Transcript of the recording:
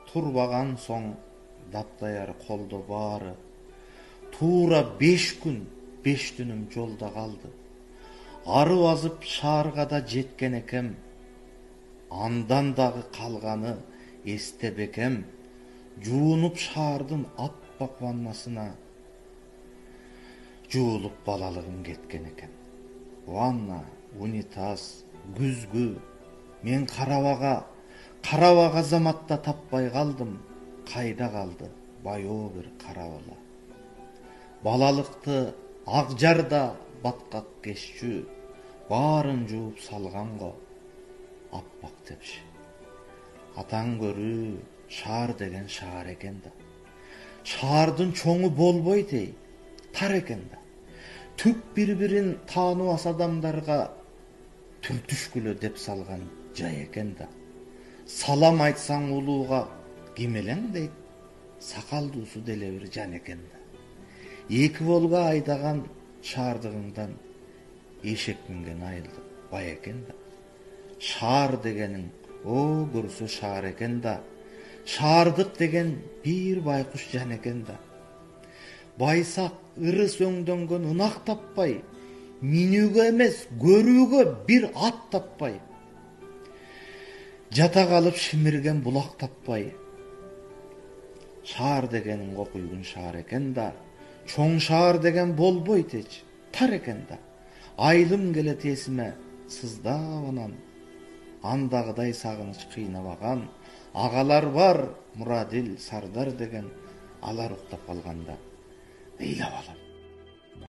Турбаган соң даптаяр колдо баары. Тура 5 күн 5 түнүм жолда калды. Арып азып шаарга да жеткен экем. Андан дагы калганы эсте бекем. Жуунуп шаардын аппак ваннасына жуулуп балалыгым кеткен экен. Ванна, унитаз, күзгү. Мен карабага заматта таппай калдым. Кайда калды баяу бир кара бала. Балалыкты ак жарда баткак кешчү. Баарын жууп салганго аппак тепши. Атаң көрүү шаар деген шаар экен да. Шаардын чоңу болбойт эй, тар экен да. Түк бири-бирин тааныбас адамдарга түртүшкүлө деп салган жай экен да. Салам айтсаң улууга кимелең дейт, сакалдуусу деле бир жан экен да. Эки болго айдаган шаардыгыңдан эшек минген айылды бай экен да. Шаар дегениң о көрсө шаар экен да. Шаардык деген бир байкуш жан экен да. Байсак ырыс өңдөнгөн ынак таппай, минүүгө эмес көрүүгө бир ат таппай. Жата калып шимирген булак таппай. Шаар дегениң окуйгун шаар экен да. Чоң шаар деген болбойт эч, тар экен да. Айылым келет эсиме сыздап анан. Андагыдай сагыныч кыйнабаган. Агалар бар, Мурадил, Сардар деген. Алар уктап калганда ыйлап алам.